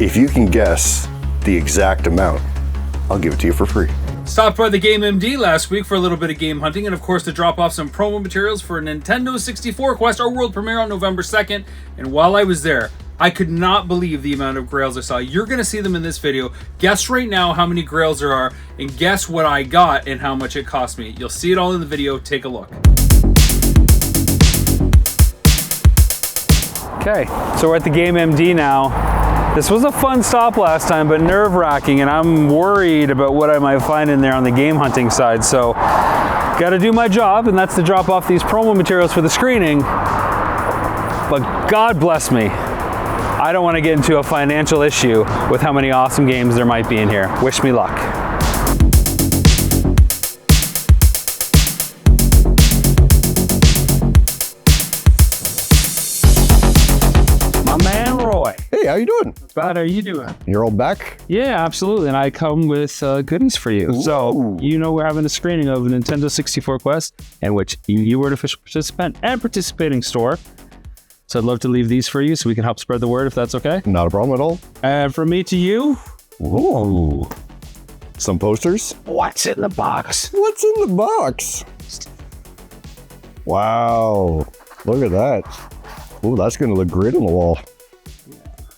If you can guess the exact amount, I'll give it to you for free. Stopped by the Game MD last week for a little bit of game hunting and of course to drop off some promo materials for Nintendo 64 Quest, our world premiere on November 2nd. And while I was there, I could not believe the amount of Grails I saw. You're going to see them in this video. Guess right now how many Grails there are and guess what I got and how much it cost me. You'll see it all in the video. Take a look. Okay, so we're at the Game MD now. This was a fun stop last time, but nerve-wracking, and I'm worried about what I might find in there on the game hunting side. So, got to do my job, and that's to drop off these promo materials for the screening. But God bless me, I don't want to get into a financial issue with how many awesome games there might be in here. Wish me luck. Hey, how you doing? Bad, how are you doing? You're all back? Yeah, absolutely. And I come with goodies for you. Ooh. So, you know, we're having a screening of Nintendo 64 Quest, in which you were an official participant and participating store. So I'd love to leave these for you so we can help spread the word, if that's okay. Not a problem at all. And from me to you. Whoa. Some posters? What's in the box? What's in the box? Wow. Look at that. Oh, that's going to look great on the wall.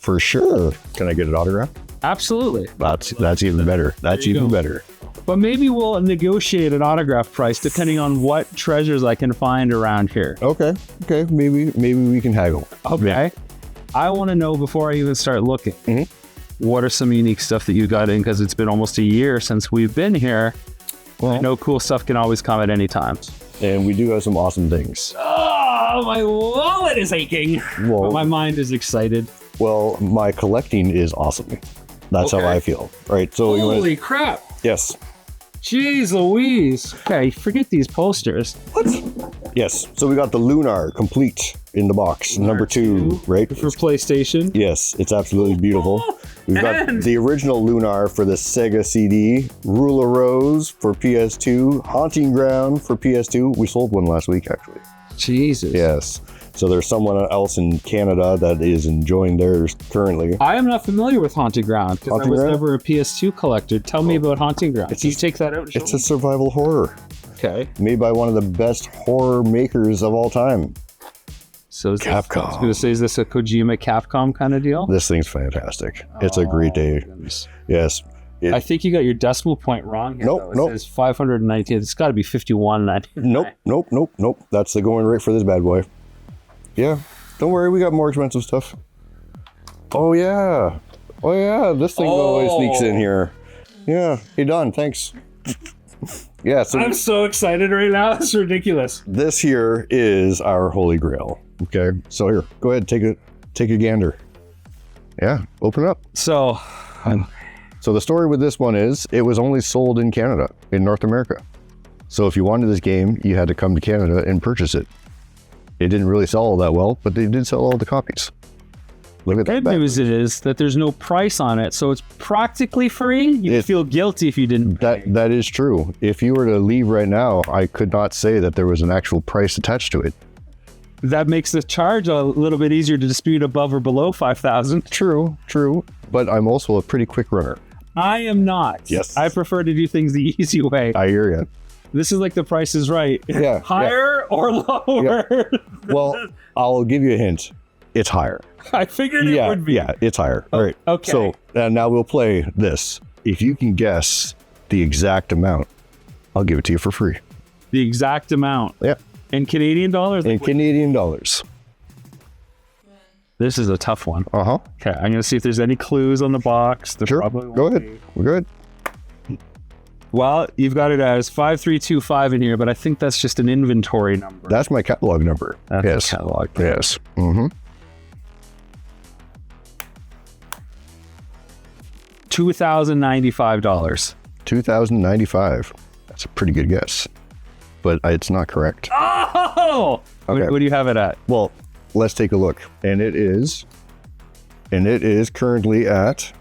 For sure. Can I get it autographed? Absolutely. That's even better. That's even better. But maybe we'll negotiate an autograph price depending on what treasures I can find around here. Okay. Maybe we can haggle. Okay. Yeah. I want to know before I even start looking, what are some unique stuff that you got in? Because it's been almost a year since we've been here. Well, I know cool stuff can always come at any time. And we do have some awesome things. Oh, my wallet is aching. Whoa. But my mind is excited. Well, my collecting is awesome. That's how I feel. All right. So holy crap. Yes. Jeez Louise. Okay, forget these posters. What? Yes. So we got the Lunar complete in the box. Number 2, right? For PlayStation. Yes, it's absolutely beautiful. We've got the original Lunar for the Sega CD, Ruler Rose for PS2, Haunting Ground for PS2. We sold one last week, actually. Jesus. Yes. So there's someone else in Canada that is enjoying theirs currently. I am not familiar with Haunting Ground because I was never a PS2 collector. Tell me about Haunting Ground. Can you take that out? It's a survival horror. Okay. Made by one of the best horror makers of all time. So is Capcom. I was going to say, is this a Kojima Capcom kind of deal? This thing's fantastic. It's a great day. Goodness. Yes. I think you got your decimal point wrong here. Nope. It says 519. It's got to be 51.99. Nope. That's the going rate for this bad boy. Yeah. Don't worry, we got more expensive stuff. Oh yeah. This thing always sneaks in here. Yeah. Hey Don, thanks. Yeah. So I'm so excited right now. It's ridiculous. This here is our Holy Grail. Okay. So here, go ahead, take a gander. Yeah. Open it up. So the story with this one is it was only sold in Canada, in North America. So if you wanted this game, you had to come to Canada and purchase it. It didn't really sell all that well, but they did sell all the copies. Look at that. Good news is that there's no price on it, so it's practically free. You'd feel guilty if you didn't. That is true. If you were to leave right now, I could not say that there was an actual price attached to it. That makes the charge a little bit easier to dispute above or below 5,000. True. But I'm also a pretty quick runner. I am not. Yes. I prefer to do things the easy way. I hear you. This is like The Price is Right. Yeah. Higher or lower? Yeah. Well, I'll give you a hint. It's higher. I figured it would be. Yeah, it's higher. All right. Okay. So now we'll play this. If you can guess the exact amount, I'll give it to you for free. The exact amount. Yeah. In Canadian dollars? In Canadian dollars. This is a tough one. Uh-huh. Okay, I'm going to see if there's any clues on the box. There Sure. probably won't Go ahead. be. We're good. Well, you've got it as 5325 in here, but I think that's just an inventory number. That's my catalog number. That's yes. a catalog. Yes. Mm-hmm. $2,095. $2,095. That's a pretty good guess, but it's not correct. Oh! Okay. What do you have it at? Well, let's take a look. And it is currently at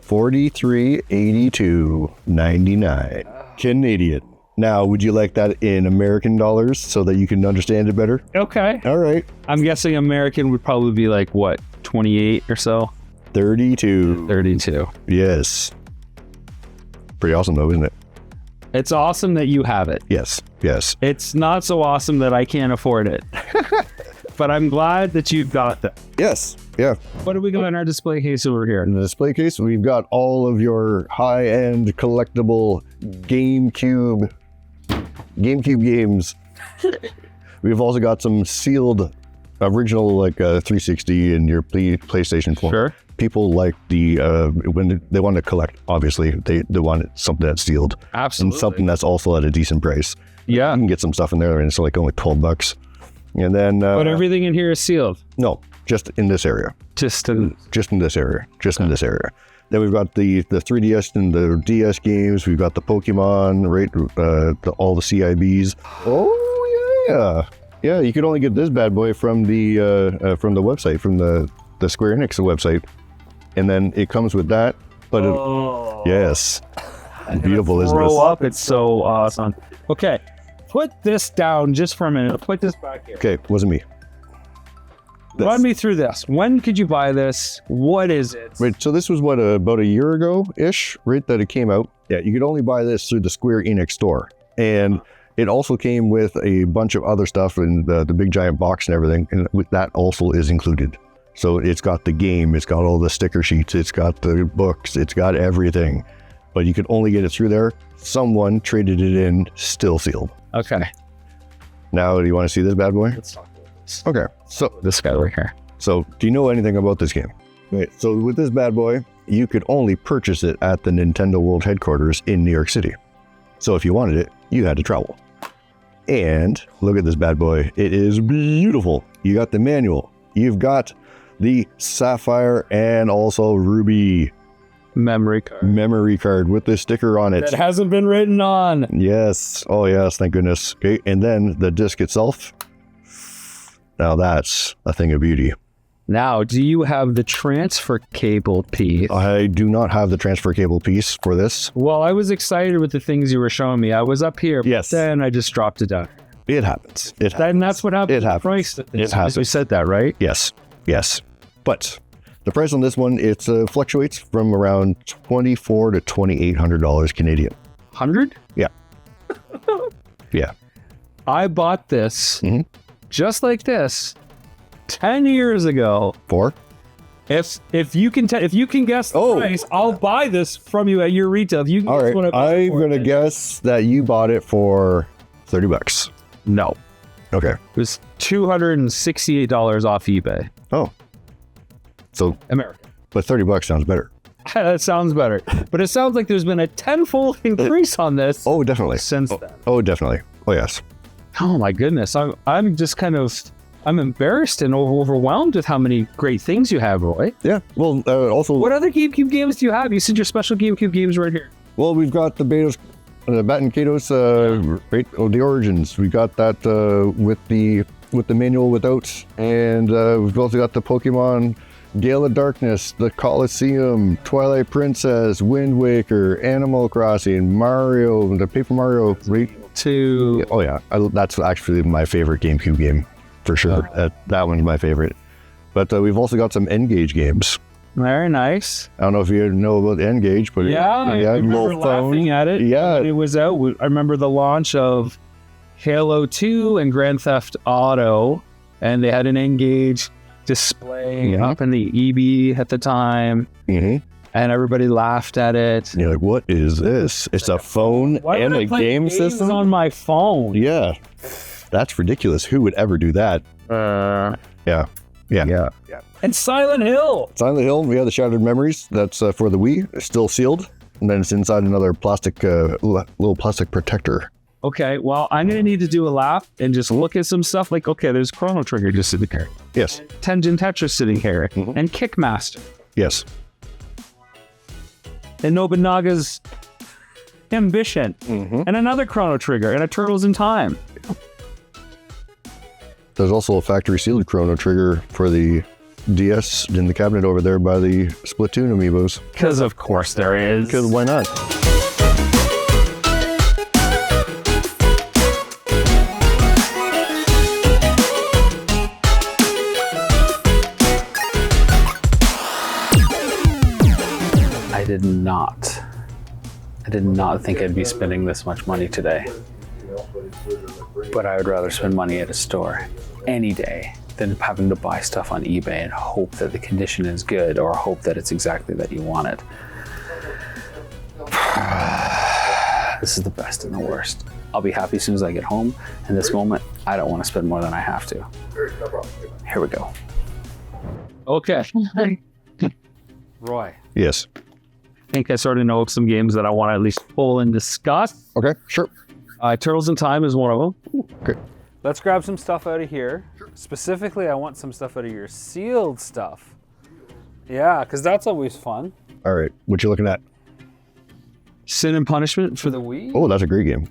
$43.82.99 Canadian. Now, would you like that in American dollars so that you can understand it better? Okay. All right. I'm guessing American would probably be like, what, 28 or so? 32. 32. Yes. Pretty awesome though, isn't it? It's awesome that you have it. Yes. Yes. It's not so awesome that I can't afford it. But I'm glad that you've got that. Yes. Yeah. What do we got in our display case over here? In the display case, we've got all of your high-end collectible GameCube games. We've also got some sealed original, like 360 and your PlayStation 4. Sure. People like the when they want to collect. Obviously, they want something that's sealed. Absolutely. And something that's also at a decent price. Yeah. You can get some stuff in there, and it's like only $12. And then, But everything in here is sealed. no, just in this area. Just in In this area. Then we've got the 3DS and the DS games. We've got the Pokemon, right? All the CIBs. Oh yeah, yeah. You could only get this bad boy from the website, from the Square Enix website, and then it comes with that. But yes, beautiful, isn't Grow this? up. It's so awesome. Okay, put this down just for a minute. Put this back here. Okay, wasn't me. Run me through this. When could you buy this? What is it? Right, so this was what, about a year ago-ish, right, that it came out. Yeah, you could only buy this through the Square Enix store. And it also came with a bunch of other stuff in the big giant box and everything, and with that also is included. So it's got the game, it's got all the sticker sheets, it's got the books, it's got everything. But you could only get it through there. Someone traded it in, still sealed. Okay. Now, do you want to see this bad boy? Let's talk about this. Okay, so This guy right here. So, do you know anything about this game? Right. So, with this bad boy, you could only purchase it at the Nintendo World headquarters in New York City. So, if you wanted it, you had to travel. And look at this bad boy. It is beautiful. You got the manual. You've got the Sapphire and also Ruby Memory card with the sticker on it. that hasn't been written on. Yes. Oh, yes. Thank goodness. Okay. And then the disc itself. Now that's a thing of beauty. Now, do you have the transfer cable piece? I do not have the transfer cable piece for this. Well, I was excited with the things you were showing me. I was up here, Yes. but then I just dropped it down. It happens. It happens. Then that's what happened. It happens. Price of this. It happens. We said that, right? Yes. Yes. But the price on this one, it fluctuates from around $2,400 to $2,800 Canadian. 100? Yeah. Yeah. I bought this Mhm. just like this 10 years ago. For? If you can guess the price, I'll buy this from you at your retail. If you can All guess right. what I bought I'm for going to it. guess that you bought it for $30. No. Okay. It was $268 off eBay. Oh. So, American. but $30 sounds better. That sounds better. But it sounds like there's been a tenfold increase on this Oh, definitely. since then. Oh, definitely. Oh, yes. Oh my goodness. I'm just kind of, I'm embarrassed and overwhelmed with how many great things you have, Roy. Yeah. Well, also, What other GameCube games do you have? You said your special GameCube games right here. well, we've got the Betos, Bat and Kato's, right? Oh, the Origins. We got that with the manual without, and we've also got the Pokemon Gale of Darkness, the Coliseum, Twilight Princess, Wind Waker, Animal Crossing, Mario, the Paper Mario. Right? Oh yeah, that's actually my favorite GameCube game for sure. That one's my favorite. But we've also got some N-Gage games. Very nice. I don't know if you know about N-Gage, but I remember little laughing at it. Yeah. When it was out. I remember the launch of Halo 2 and Grand Theft Auto, and they had an N-Gage display up in the EB at the time, Mm-hmm. and everybody laughed at it. And you're like, what is this? It's a phone Why and would I a play game games system? on my phone? Yeah. That's ridiculous. Who would ever do that? Yeah. And Silent Hill. Silent Hill, we have the Shattered Memories. That's for the Wii. It's still sealed. And then it's inside another plastic, little plastic protector. Okay, well, I'm going to need to do a lap and just look at some stuff like, okay, there's Chrono Trigger just sitting here. Yes. Tengen Tetris sitting here. And Kickmaster. Yes. And Nobunaga's Ambition. And another Chrono Trigger and a Turtles in Time. There's also a factory sealed Chrono Trigger for the DS in the cabinet over there by the Splatoon amiibos. Because of course there is. Because why not? did not think I'd be spending this much money today. But I would rather spend money at a store any day than having to buy stuff on eBay and hope that the condition is good or hope that it's exactly that you want it. This is the best and the worst. I'll be happy as soon as I get home. In this moment, I don't want to spend more than I have to. Here we go. Okay. Roy. Yes. I think I sort of know some games that I want to at least pull and discuss. Okay, sure. Turtles in Time is one of them. Okay. Let's grab some stuff out of here. Specifically, I want some stuff out of your sealed stuff. Yeah, because that's always fun. All right. What you looking at? Sin and Punishment For the Wii? Oh, that's a great game.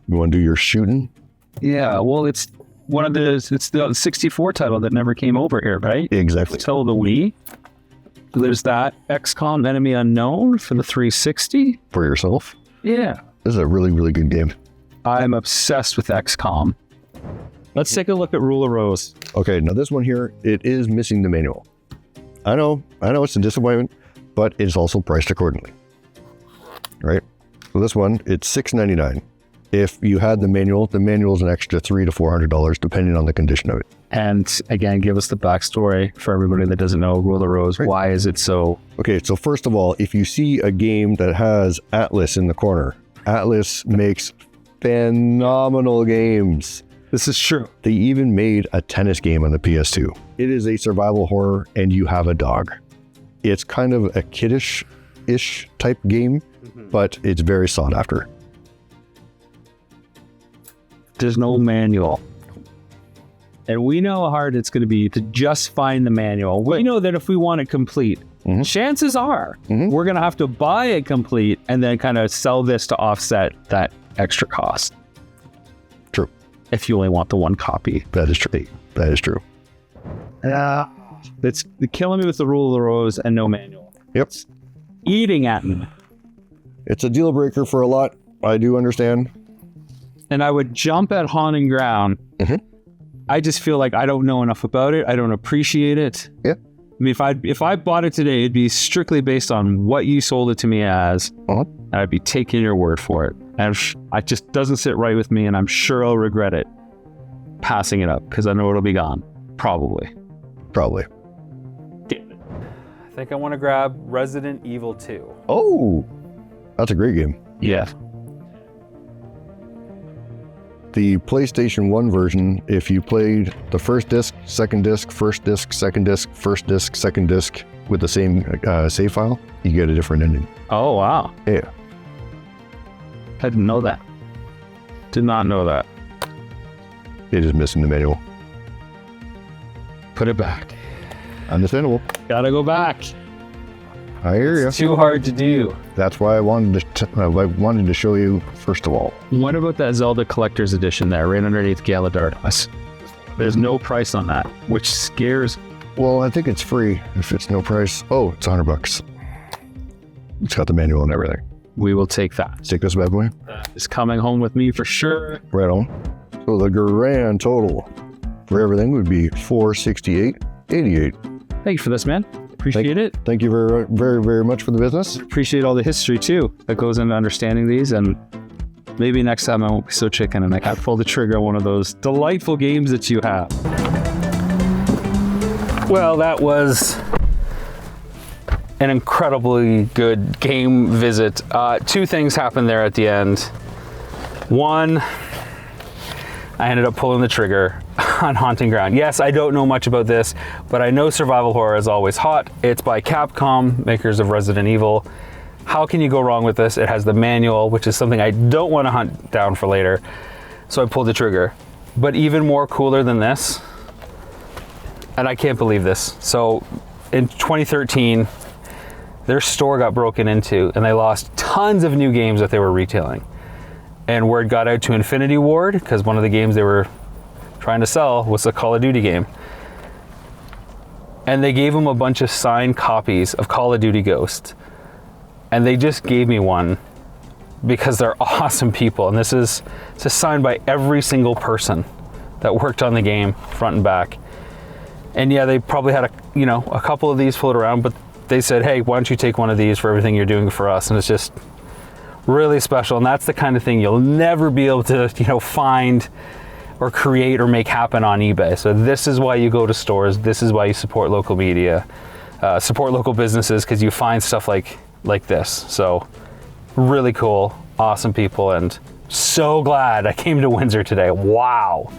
You want to do your shooting? Yeah, well, it's the 64 title that never came over here, right? Exactly. Till the Wii. There's that XCOM Enemy Unknown for the 360. For yourself? Yeah. This is a really, really good game. I'm obsessed with XCOM. Let's take a look at Rule of Rose. Okay, now this one here, it is missing the manual. I know it's a disappointment, but it's also priced accordingly. Right? So this one, it's $6.99. If you had the manual is an extra $300 to $400 depending on the condition of it. And again, give us the backstory for everybody that doesn't know Rule of Rose. Right. Why is it so? Okay, so first of all, if you see a game that has Atlas in the corner, Atlas makes phenomenal games. This is true. They even made a tennis game on the PS2. It is a survival horror and you have a dog. It's kind of a kiddish-ish type game, but it's very sought after. There's no manual. And we know how hard it's going to be to just find the manual. We know that if we want it complete, chances are we're going to have to buy it complete and then kind of sell this to offset that extra cost. True. If you only want the one copy. That is true. That is true. It's killing me with the Rule of the Rose and no manual. Yep. It's eating at me. It's a deal breaker for a lot. I do understand. And I would jump at Haunting Ground. I just feel like I don't know enough about it. I don't appreciate it. Yeah. I mean, if I bought it today, it'd be strictly based on what you sold it to me as. And I'd be taking your word for it. And it just doesn't sit right with me, and I'm sure I'll regret it passing it up because I know it'll be gone. Probably. I think I want to grab Resident Evil 2. Oh, that's a great game. Yeah. The PlayStation 1 version, if you played the first disc, second disc, first disc, second disc, first disc, second disc with the same save file, you get a different ending. Oh, wow. Yeah. I didn't know that. Did not know that. It is missing the manual. Put it back. Understandable. Gotta go back. I hear you. It's too hard to do. That's why I wanted to show you first of all. What about that Zelda Collector's Edition there, right underneath Galadardos? There's no price on that, which scares. Well, I think it's free if it's no price. Oh, it's $100. It's got the manual and everything. We will take that. Take this bad boy. It's coming home with me for sure. Right on. So the grand total for everything would be $468.88. Thank you for this, man. Appreciate it. Thank you very, very, very much for the business. Appreciate all the history too that goes into understanding these, and maybe next time I won't be so chicken and I can pull the trigger on one of those delightful games that you have. Well, that was an incredibly good game visit. Two things happened there at the end. One, I ended up pulling the trigger on Haunting Ground. Yes, I don't know much about this, but I know survival horror is always hot. It's by Capcom, makers of Resident Evil. How can you go wrong with this? It has the manual, which is something I don't want to hunt down for later. So I pulled the trigger. But even more cooler than this, and I can't believe this. So in 2013, their store got broken into and they lost tons of new games that they were retailing. And word got out to Infinity Ward, because one of the games they were trying to sell was a Call of Duty game. And they gave them a bunch of signed copies of Call of Duty Ghost. And they just gave me one because they're awesome people. And this is signed by every single person that worked on the game, front and back. And yeah, they probably had a couple of these float around, but they said, hey, why don't you take one of these for everything you're doing for us? And it's just really special. And that's the kind of thing you'll never be able to, find or create or make happen on eBay. So this is why you go to stores. This is why you support local media, support local businesses, because you find stuff like this. So really cool, awesome people, and so glad I came to Windsor today. Wow.